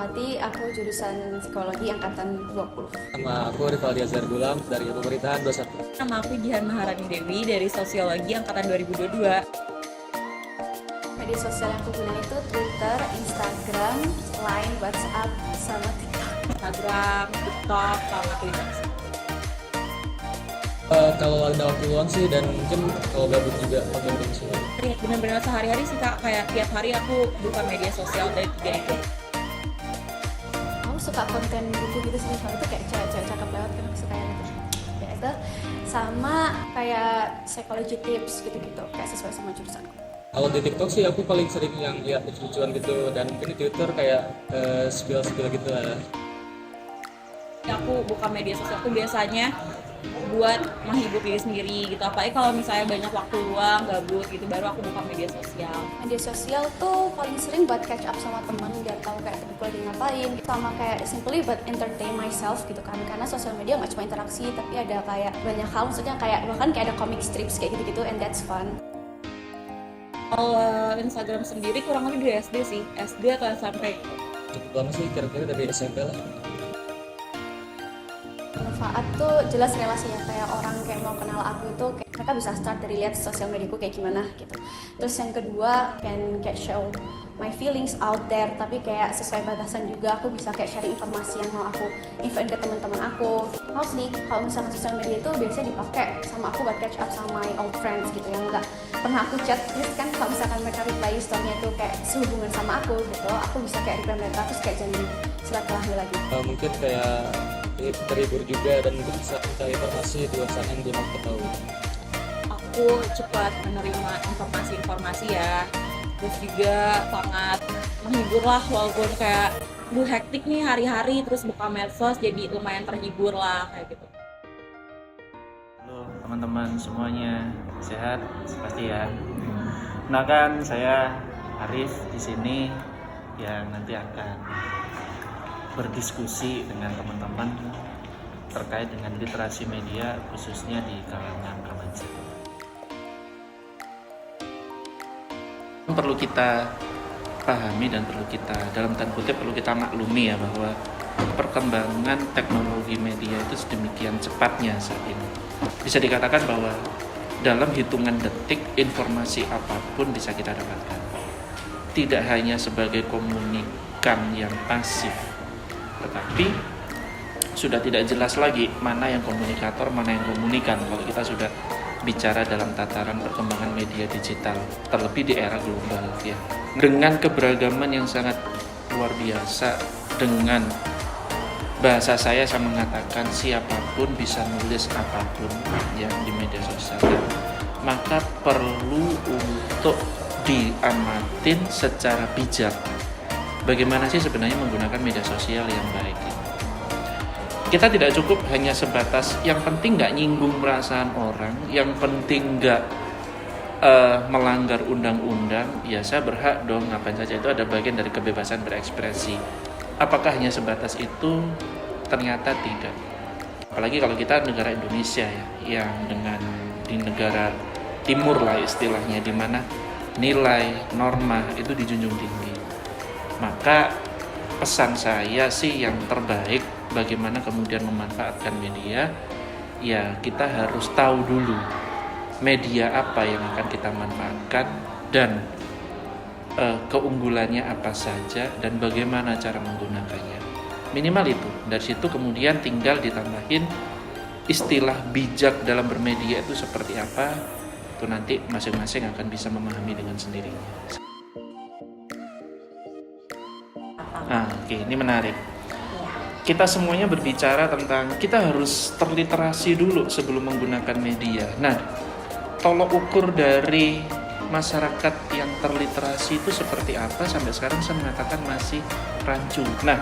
Rahmawati, aku jurusan Psikologi Angkatan 20. Nama aku Rivaldi Azhar Gulam dari Pemerintahan 21. Nama aku Jihan Maharani Dewi dari Sosiologi Angkatan 2022. Media sosial yang aku gunakan itu Twitter, Instagram, Line, WhatsApp, sama TikTok. Instagram, TikTok, sama Twitter. Kalau ada waktu luang sih dan mungkin kalau gabut juga pakai media sosial. Benar-benar sehari-hari sih Kak, kayak tiap hari aku buka media sosial dari 3 itu. Aku suka konten buku gitu sih, soalnya itu kayak cewek-cewek cakep lewat kan, aku suka yang itu. Ya itu, sama kayak psychology tips gitu-gitu, kayak sesuai sama jurusanku. Kalau di TikTok sih aku paling sering yang lihat lucu-lucuan gitu, dan mungkin di Twitter kayak spill-spill gitu lah. Aku buka media sosial aku biasanya buat menghibur diri sendiri gitu. Apalagi kalau misalnya banyak waktu luang, gabut gitu, baru aku buka media sosial. Media sosial tuh paling sering buat catch up sama teman, biar tahu kayak temanku lagi ngapain, sama kayak simply buat entertain myself gitu kan, karena sosial media nggak cuma interaksi tapi ada kayak banyak hal, maksudnya kayak bahkan kayak ada comic strips kayak gitu-gitu, and that's fun. Kalau Instagram sendiri kurang lebih dari SD sih, SD atau sampai Cukup lama sih, kira-kira dari SMP lah. Manfaat tuh jelas relasinya, kayak orang kayak mau kenal aku itu kayak mereka bisa start dari lihat sosial mediaku kayak gimana gitu. Terus yang kedua, can kayak show my feelings out there, tapi kayak sesuai batasan juga, aku bisa kayak sharing informasi yang mau aku infoin ke teman-teman aku. Mostly kalau misalnya sosial media itu biasanya dipakai sama aku buat catch up sama my old friends gitu, yang enggak pernah aku chat. Terus kan kalau misalkan mereka reply story-nya itu kayak sehubungan sama aku gitu, aku bisa kayak reply mereka, terus kayak jadi silaturahmi lagi. Mungkin kayak terhibur juga dan mungkin bisa mencari informasi di luar sana yang belum aku ketahui. aku cepat menerima informasi-informasi ya. Terus juga sangat menghibur lah, walaupun kayak hektik nih hari-hari, terus buka medsos jadi lumayan terhibur lah kayak gitu. Halo teman-teman semuanya, sehat pasti ya. Nah kan saya Arif di sini yang nanti akan berdiskusi dengan teman-teman terkait dengan literasi media khususnya di kalangan remaja. Perlu kita pahami dan perlu kita dalam tanda kutip perlu kita maklumi ya bahwa perkembangan teknologi media itu sedemikian cepatnya saat ini. Bisa dikatakan bahwa dalam hitungan detik informasi apapun bisa kita dapatkan. Tidak hanya sebagai komunikan yang pasif, tetapi sudah tidak jelas lagi mana yang komunikator, mana yang komunikan kalau kita sudah bicara dalam tataran perkembangan media digital, terlebih di era global ya. Dengan keberagaman yang sangat luar biasa, dengan bahasa saya mengatakan siapapun bisa nulis apapun yang di media sosial, maka perlu untuk diamatin secara bijak bagaimana sih sebenarnya menggunakan media sosial yang baik. Kita tidak cukup hanya sebatas yang penting nggak nyinggung perasaan orang, yang penting nggak melanggar undang-undang. Ya saya berhak dong ngapain saja, itu ada bagian dari kebebasan berekspresi. Apakah hanya sebatas itu? Ternyata tidak. Apalagi kalau kita negara Indonesia ya, yang dengan di negara timur lah istilahnya, di mana nilai norma itu dijunjung tinggi. Maka pesan saya sih yang terbaik bagaimana kemudian memanfaatkan media, ya kita harus tahu dulu media apa yang akan kita manfaatkan dan keunggulannya apa saja dan bagaimana cara menggunakannya. Minimal itu. Dari situ kemudian tinggal ditambahin istilah bijak dalam bermedia itu seperti apa, itu nanti masing-masing akan bisa memahami dengan sendirinya. Oke, ini menarik. Kita semuanya berbicara tentang kita harus terliterasi dulu sebelum menggunakan media. Nah, tolok ukur dari masyarakat yang terliterasi itu seperti apa, sampai sekarang saya mengatakan masih rancu. Nah,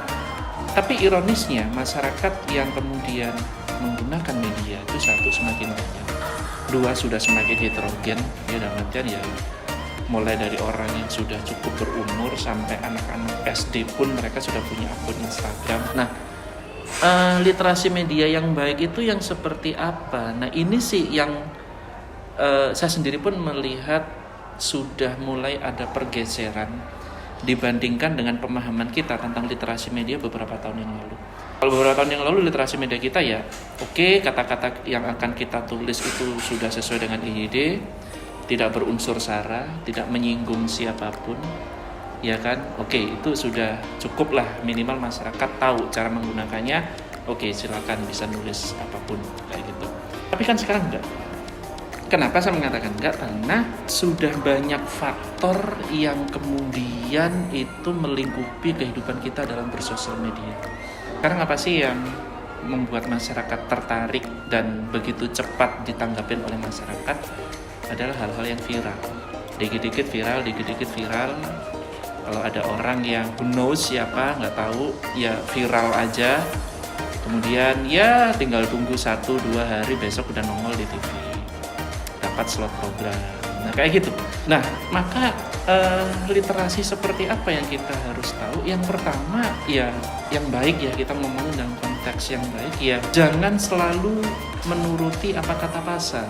tapi ironisnya masyarakat yang kemudian menggunakan media itu satu semakin banyak, dua sudah semakin heterogen ya, dalam artian ya mulai dari orang yang sudah cukup berumur sampai anak-anak SD pun mereka sudah punya akun Instagram. Nah, literasi media yang baik itu yang seperti apa? Nah, ini sih yang saya sendiri pun melihat sudah mulai ada pergeseran dibandingkan dengan pemahaman kita tentang literasi media beberapa tahun yang lalu. Kalau beberapa tahun yang lalu literasi media kita ya oke, kata-kata yang akan kita tulis itu sudah sesuai dengan IYD, tidak berunsur sara, tidak menyinggung siapapun, ya kan? Oke, itu sudah cukup lah, minimal masyarakat tahu cara menggunakannya. Oke, silakan bisa nulis apapun kayak gitu. Tapi kan sekarang enggak. Kenapa saya mengatakan enggak? Karena sudah banyak faktor yang kemudian itu melingkupi kehidupan kita dalam bersosial media. Sekarang apa sih yang membuat masyarakat tertarik dan begitu cepat ditanggapin oleh masyarakat adalah hal-hal yang viral. Dikit-dikit viral, dikit-dikit viral. Kalau ada orang yang who knows siapa, nggak tahu, ya viral aja. Kemudian ya tinggal tunggu 1-2 hari, besok udah nongol di TV. Dapat slot program. Nah kayak gitu. Nah maka literasi seperti apa yang kita harus tahu? Yang pertama ya yang baik ya, kita ngomongin dalam konteks yang baik ya, jangan selalu menuruti apa kata pasar.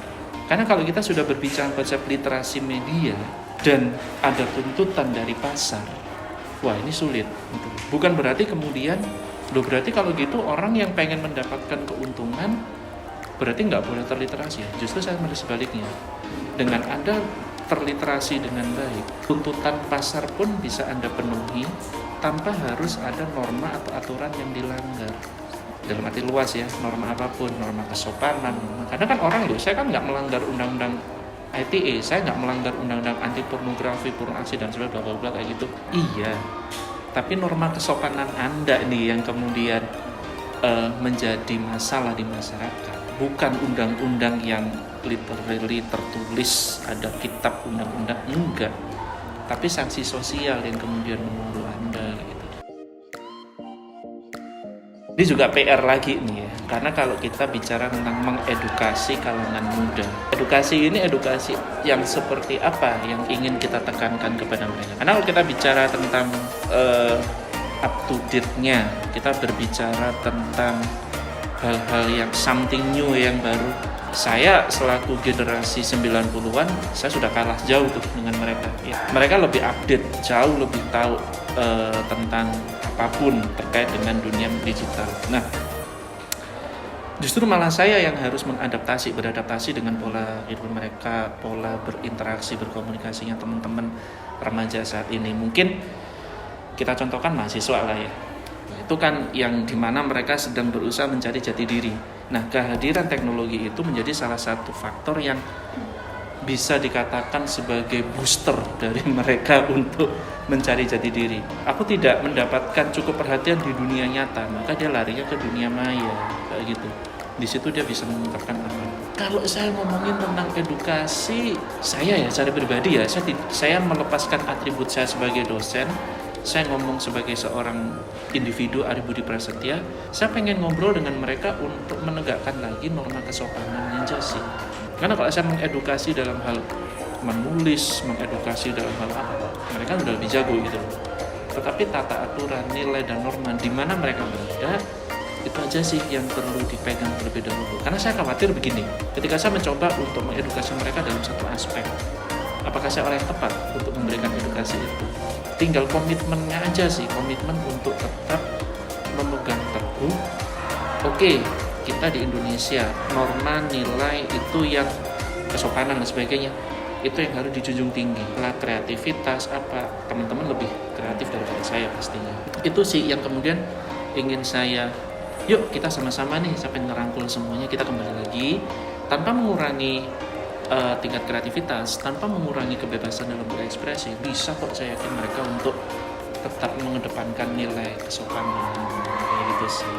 Karena kalau kita sudah berbicara konsep literasi media dan ada tuntutan dari pasar, wah ini sulit. Bukan berarti kemudian, berarti kalau gitu orang yang pengen mendapatkan keuntungan berarti nggak boleh terliterasi. Justru saya melihat sebaliknya. Dengan Anda terliterasi dengan baik, tuntutan pasar pun bisa Anda penuhi tanpa harus ada norma atau aturan yang dilanggar. Dalam arti luas ya, norma apapun, norma kesopanan. Karena kan orang saya kan nggak melanggar undang-undang ITE, saya nggak melanggar undang-undang anti pornografi, pornografi dan sebagainya, bla bla bla kayak gitu. Iya, tapi norma kesopanan Anda nih yang kemudian menjadi masalah di masyarakat. Bukan undang-undang yang literally tertulis, ada kitab undang-undang, enggak. Tapi sanksi sosial yang kemudian menunggu Anda gitu. Ini juga PR lagi nih ya, karena kalau kita bicara tentang mengedukasi kalangan muda, edukasi ini edukasi yang seperti apa yang ingin kita tekankan kepada mereka. Karena kalau kita bicara tentang up to date-nya, kita berbicara tentang hal-hal yang something new yang baru. Saya selaku generasi 90-an, saya sudah kalah jauh tuh dengan mereka. Ya, mereka lebih update, jauh lebih tahu tentang apapun terkait dengan dunia digital. Nah, justru malah saya yang harus beradaptasi dengan pola hidup mereka, pola berinteraksi, berkomunikasinya teman-teman remaja saat ini. Mungkin kita contohkan mahasiswa lah ya. Itu kan yang dimana mereka sedang berusaha mencari jati diri. Nah, kehadiran teknologi itu menjadi salah satu faktor yang bisa dikatakan sebagai booster dari mereka untuk mencari jati diri. Aku tidak mendapatkan cukup perhatian di dunia nyata, maka dia larinya ke dunia maya, kayak gitu. Di situ dia bisa mengungkapkan apa. Kalau saya ngomongin tentang edukasi, saya secara pribadi saya melepaskan atribut saya sebagai dosen. Saya ngomong sebagai seorang individu, Ari Budi Prasetya, saya pengen ngobrol dengan mereka untuk menegakkan lagi norma kesopanan aja sih. Karena kalau saya mengedukasi dalam hal menulis, mengedukasi dalam hal apa, mereka udah lebih jago gitu. Tetapi tata aturan, nilai dan norma di mana mereka berada, itu aja sih yang perlu dipegang terlebih dahulu. Karena saya khawatir begini, ketika saya mencoba untuk mengedukasi mereka dalam satu aspek, apakah saya orang yang tepat untuk memberikan edukasi itu? Tinggal komitmennya aja sih, komitmen untuk tetap memegang teguh. Oke, kita di Indonesia, norma, nilai itu yang kesopanan dan sebagainya, itu yang harus dijunjung tinggi. Lah kreativitas apa, teman-teman lebih kreatif daripada saya pastinya. Itu sih yang kemudian ingin saya, yuk kita sama-sama nih sampai ngerangkul semuanya, kita kembali lagi tanpa mengurangi tingkat kreativitas, tanpa mengurangi kebebasan dalam berekspresi. Bisa kok, saya yakin mereka untuk tetap mengedepankan nilai kesopanan kayak gitu sih.